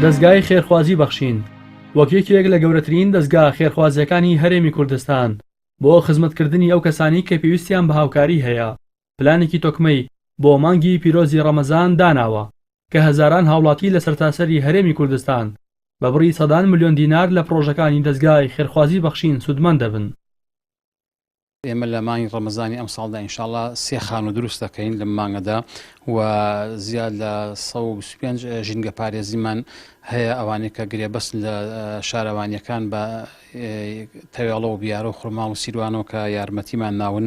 دەستگای خێرخوازی بەخشین وەک یەکێک لە گەورەترین دەستگا خێرخوازیەکانی هەرێمی کوردستان بۆ خزمەتکردنی ئەو کەسانی کە پێویستیان بە هاوکاری هەیە پلانێکی تۆکمەی بۆ مانگی پیرۆزی ڕەمەزان داناوە کە هەزاران هاوڵاتی لە سەرتاسەری هەرێمی کوردستان بە بڕی سەدان ملیۆن دینار لە پرۆژەکانی دەستگای خێرخوازی بەخشین سودمەند دەبن. ئێمە لە مانگی ڕەمەزانی ئەم ساڵدا ئینشاءڵڵا 3 خانوو دروست دەکەین لەم مانگەدا و زیاد لە 125 ژینگە پارێزیمان هەیە ئەوانەی کە گرێبەست لە شارەوانیەکان بە تەوێڵە و بیارە و خوڕماڵ و سیروانەوە کە یارمەتیمان ناون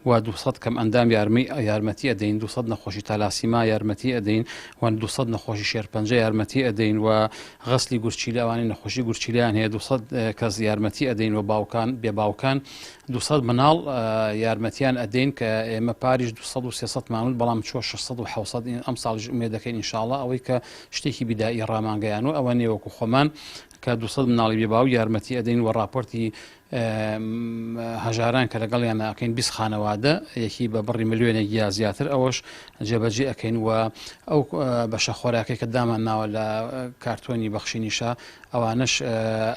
و 200 کەم ئەندام یارمەتی ئەدەین 200 نەخۆشی تالاسیما یارمەتی ئەدەین و 200 نەخۆشی شێرپەنجە یارمەتی ئەدەین و غەسلی گورچیلە ئەوانەی نەخۆشی گورچیلیان هەیە 200 کەس یارمەتی ئەدەین و باوکان بێباوکان 200 مناڵ یارمەتیان ئەدەین کە ئێمە پاریش 200 و 300 مانون بەڵام چوە 600 و 700 ئەم ساڵیش ئومێد دەکەین ئینشاءڵڵا ئەوەی کە شتێکی بیدایی ڕامانگەیان و ئەوە نێوەکو خۆمان کە 200 مناڵی بێباو یارمەتی ئەدەین و راپۆرتی هەژاران کە لەگەڵیان ئەکەین 20 خانەوادە یەکی بە بڕی ملیۆنێک یا زیاتر ئەوەش جێبەجێ ئەکەین و ئەو بەشە خۆراکەی کە دامان ناوە لە کارتۆنی بەخشینیشە ئەوانش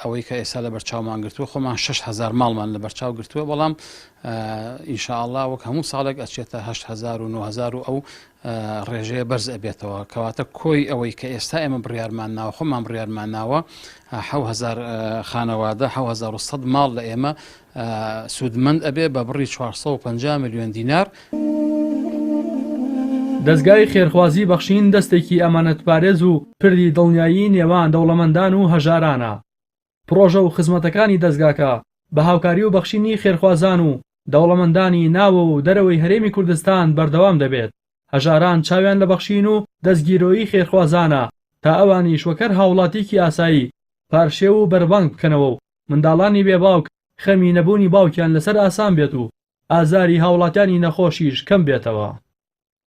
ئەوەی کە ئێستا لە بەرچاومان گرتووە خۆمان 6,000 ماڵمان لە بەرچاو گرتووە بەڵام ئینشاءڵڵا وەک هەموو ساڵێک ئەچێتە 8,000 و 9,000 و ئەو ڕێژەیە بەرز ئەبێتەوە کەواتە کۆی ئەوەی کە ئێستا ئێمە بڕیارمان ناوە خۆمان بڕیارمان ناوە 7,000 خانەوادە 7,100 ماڵ لە ئێمە سودمەند ئەبێ بە بڕی 450 ملیۆن دینار. دەستگای خێرخوازی بەخشین دەستێکی ئەمانەتپارێز و پردی دڵنیایی نێوان دەوڵەمەندان و هەژارانە. پرۆژە و خزمەتەکانی دەستگاکە بە هاوکاری و بەخشینی خێرخوازان و دەوڵەمەندانی ناوە و دەرەوەی هەرێمی کوردستان بەردەوام دەبێت. هەژاران چاویان لە بەخشین و دەستگیرۆیی خێرخوازانە تا ئەوانی شوەکەر هاوڵاتیکی ئاسایی پارشێ و بەربانگ بکەنەوە و منداڵانی بێباوک خەمی نەبوونی باوکیان لەسەر ئاسان بێت و ئازاری هاوڵاتیانی نەخۆشیش کەم بێتەوە.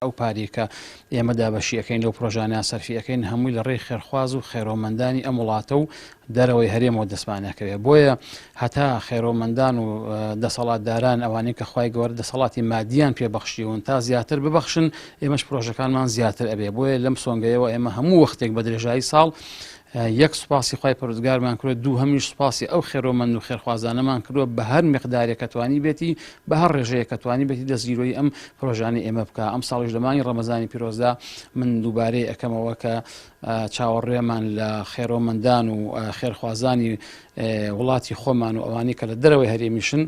ئەو پارێکە ئێمە دابەشیەکەین لەو پرۆژانە سەرفیەکەین هەمووی لە ڕێی خێرخواز و خێرۆمەندانی ئەم وڵاتە و دەرەوەی هەرێمەوە دەستمانەکەوێت بۆیە هەتا خێرۆمەندان و دەسەڵاتداران ئەوانەی کە خوای گەورە دەسەڵاتی مادیان پێبەخشیون تا زیاتر ببەخشن ئێمەش پرۆژەکانمان زیاتر ئەبێ بۆیە لەم سۆنگەیەوە ئێمە هەموو وەختێک بە درێژایی ساڵ یەک سوپاسی خوای پەروەردگارمان کردووە دوو هەمیش سوپاسی ئەو خێرۆمەند و خێرخوازانەمان کردووە بە هەر مقدارێک کە توانی بێتی بە هەر ڕێژەیە کە توانی بێتی دەستگیرۆی ئەم پرۆژانەی ئێمە بکە. ئەم ساڵیش لە مانگی ڕەمەزانی پیرۆزدا من دووبارەی ئەکەمەوە کە چاوەڕێمان لە خێرۆمەندان و خێرخوازانی وڵاتی خۆمان و ئەوانەی کە لە دەرەوەی هەرێمیشن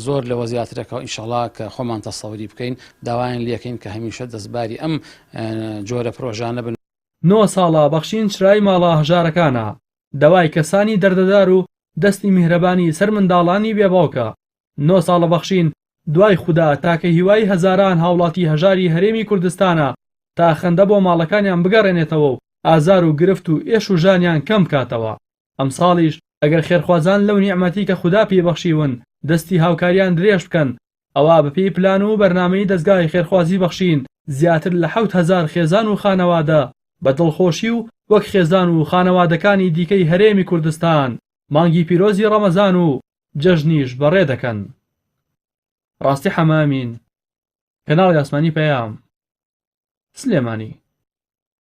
زۆر لەوە زیاترەکەەوە ئینشاءڵڵا کە خۆمان تەسەوری بکەین داوایان لێکەین کە هەمیشە دەستباری ئەم جۆرە پرۆژانە بن. 9 ساڵە بەخشین چرای ماڵە هەژارەکانە دەوای کەسانی دەردەدار و دەستی میهرەبانی سەر منداڵانی بێباوکە. 9 ساڵە بەخشین دوای خوددا تاکە هیوای هەزاران هاوڵاتی هەژاری هەرێمی کوردستانە تا خەندە بۆ ماڵەکانیان بگەڕێنێتەوە و ئازار و گرفت و ئێش و ژانیان کەم بکاتەوە. ئەم ساڵیش ئەگەر خێرخوازان لەو نیعمەتی کە خوددا پێبەخشیون دەستی هاوکاریان درێژ بکەن ئەوە بەپێی پلان و بەرنامەی دەستگای خێرخوازی بەخشین زیاتر لە 7,000 خێزان و خانەوادە بە دڵخۆشی و وەک خێزان و خانەوادەکانی دیکەی هەرێمی کوردستان مانگی پیرۆزی ڕەمەزان و جەژنیش بەڕێ دەکەن. ڕاستی حەمامین کەناڵی ئاسمانی پەیام سلێمانی.